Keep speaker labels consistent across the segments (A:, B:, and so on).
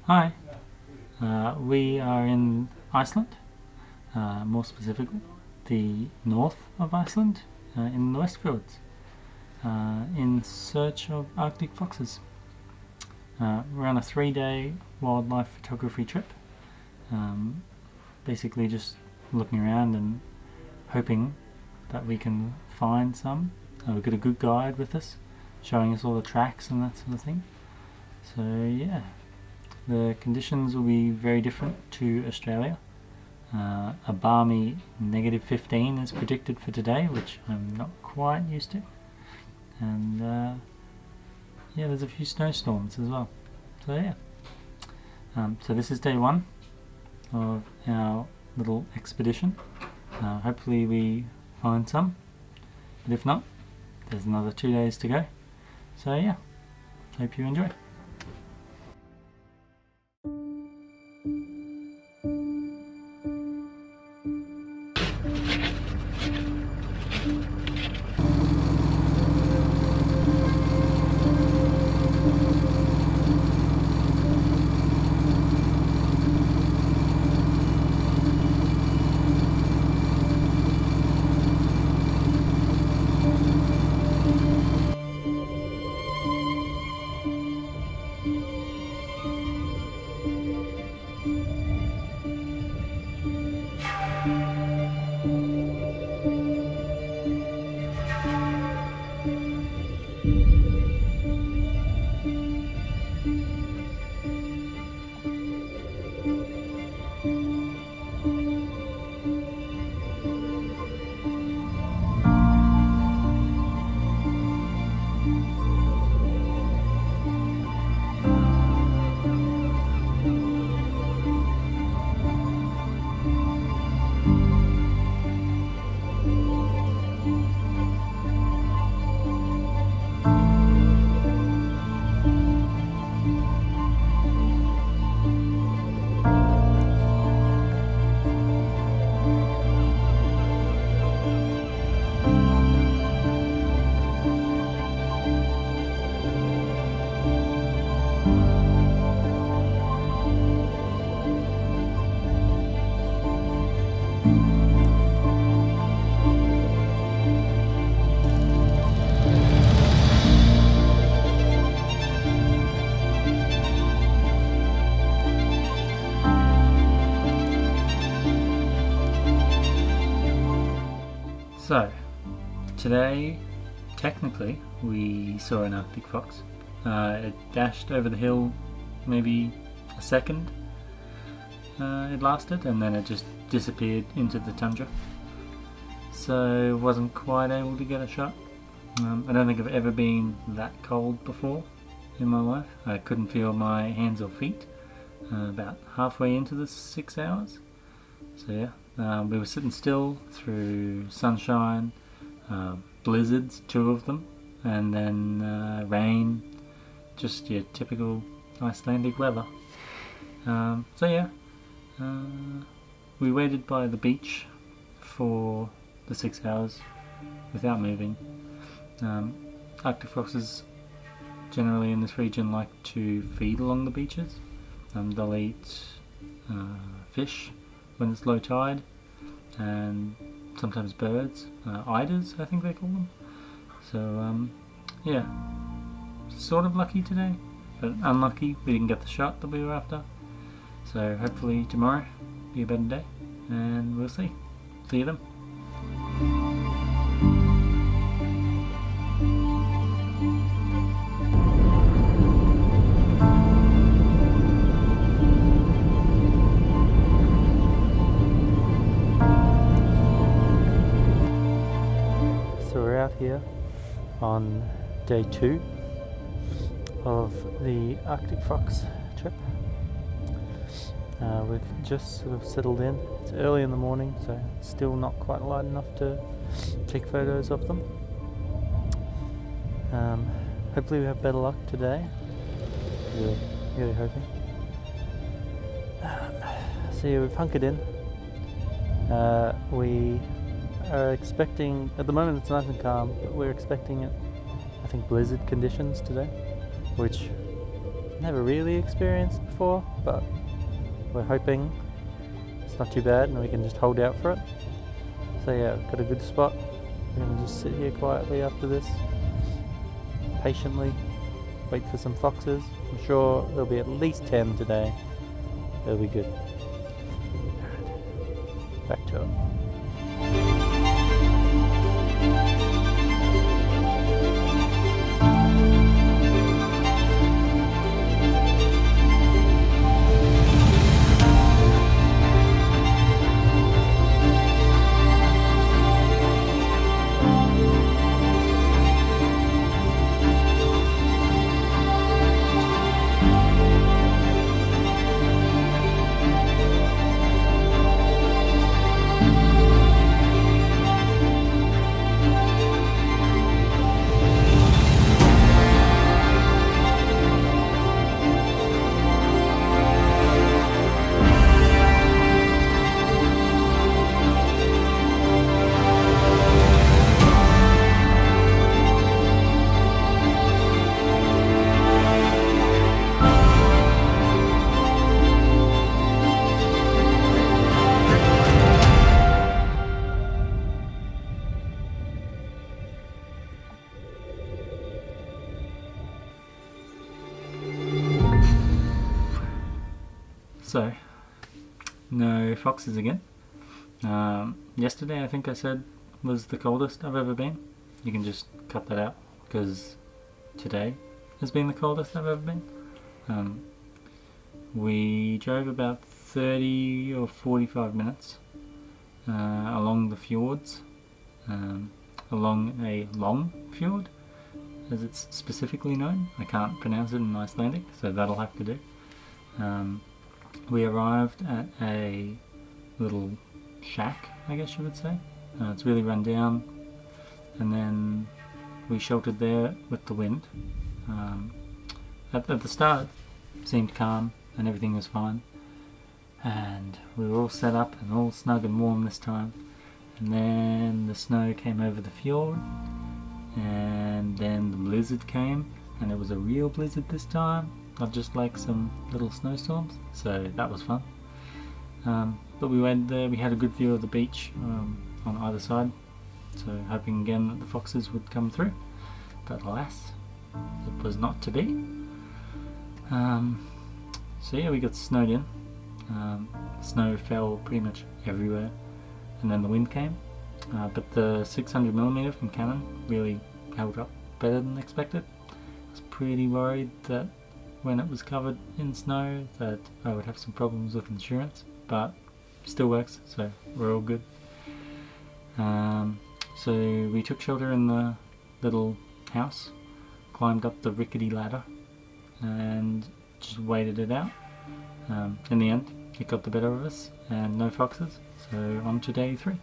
A: Hi, we are in Iceland, more specifically the north of Iceland, in the Westfjords, in search of Arctic foxes. We're on a 3-day wildlife photography trip, basically just looking around and hoping that we can find some. We've got a good guide with us, showing us all the tracks and that sort of thing. So yeah, the conditions will be very different to Australia. A balmy -15 is predicted for today, which I'm not quite used to. And yeah, there's a few snowstorms as well. So yeah. So this is day 1 of our little expedition. Hopefully we find some, but if not, there's another 2 days to go. So yeah, hope you enjoy. So, today, technically, we saw an Arctic fox. It dashed over the hill maybe a second it lasted, and then it just disappeared into the tundra. So, wasn't quite able to get a shot. I don't think I've ever been that cold before in my life. I couldn't feel my hands or feet about halfway into the 6 hours. So yeah. We were sitting still through sunshine, blizzards, 2 of them, and then rain, just your typical Icelandic weather. So yeah, we waited by the beach for the 6 hours without moving. Arctic foxes generally in this region like to feed along the beaches. They'll eat fish when it's low tide, and sometimes birds, eiders I think they call them. So yeah, sort of lucky today, but unlucky we didn't get the shot that we were after. So hopefully tomorrow be a better day, and we'll see. See you then. Here on day 2 of the Arctic fox trip. We've just sort of settled in. It's early in the morning, so it's still not quite light enough to take photos of them. Hopefully we have better luck today. Really hoping. So yeah, we've hunkered in. We are expecting, at the moment it's nice and calm, but we're expecting I think blizzard conditions today, which
B: never really experienced before, but we're hoping it's not too bad and we can just hold out for it. So yeah, we've got a good spot. We're going to just sit here quietly after this, patiently wait for some foxes. I'm sure there'll be at least 10 today. They'll be good. Alright, back to it.
A: So, no foxes again. Yesterday I think I said was the coldest I've ever been. You can just cut that out because today has been the coldest I've ever been. We drove about 30 or 45 minutes along the fjords, along a long fjord as it's specifically known. I can't pronounce it in Icelandic, so that'll have to do. We arrived at a little shack, I guess you would say. It's really run down, and then we sheltered there with the wind. At the start it seemed calm and everything was fine, and we were all set up and all snug and warm this time, and then the snow came over the fjord, and then the blizzard came, and it was a real blizzard this time, not just like some little snowstorms, so that was fun. But we went there, we had a good view of the beach on either side, so hoping again that the foxes would come through, but alas, it was not to be. So yeah, we got snowed in. Snow fell pretty much everywhere, and then the wind came, but the 600mm from Canon really held up better than expected. I was pretty worried that when it was covered in snow that I would have some problems with insurance, but still works, so we're all good. So we took shelter in the little house, climbed up the rickety ladder, and just waited it out. In the end, it got the better of us, and no foxes, so on to day 3.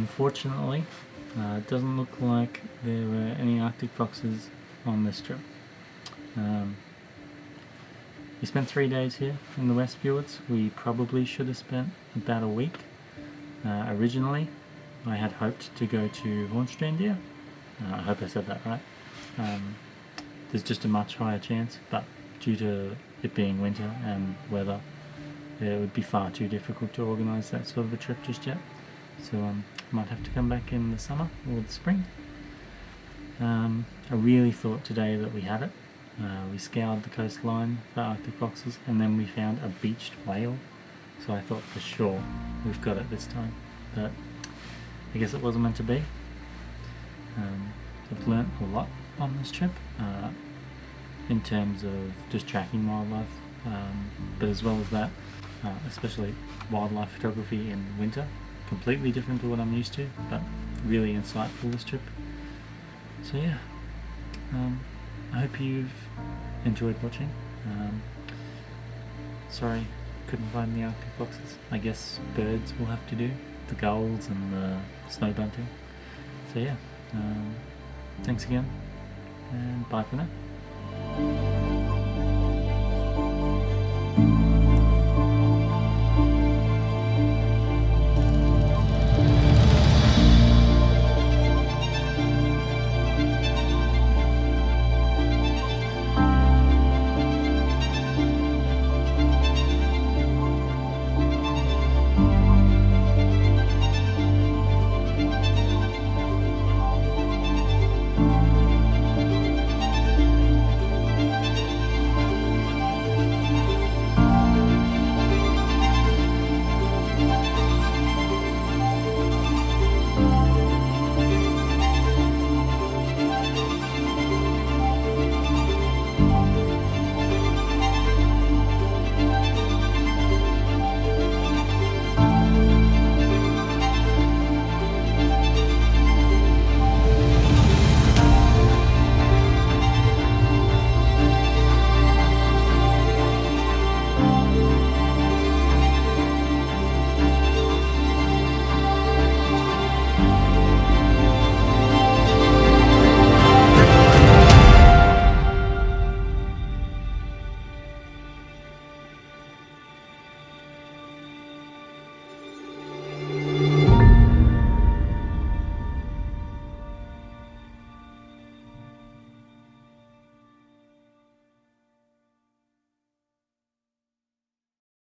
A: unfortunately, it doesn't look like there were any Arctic foxes on this trip. We spent 3 days here in the Westfjords. We probably should have spent about a week. Originally, I had hoped to go to Hornstrandir. I hope I said that right. There's just a much higher chance, but due to it being winter and weather, it would be far too difficult to organise that sort of a trip just yet. So I might have to come back in the summer or the spring. I really thought today that we had it. We scoured the coastline for Arctic foxes, and then we found a beached whale. So I thought for sure we've got it this time, but I guess it wasn't meant to be. I've learnt a lot on this trip in terms of just tracking wildlife, but as well as that, especially wildlife photography in winter. Completely different to what I'm used to, but really insightful this trip. So yeah, I hope you've enjoyed watching. Sorry, couldn't find the Arctic foxes. I guess birds will have to do, the gulls and the snow bunting. So yeah, thanks again, and bye for now.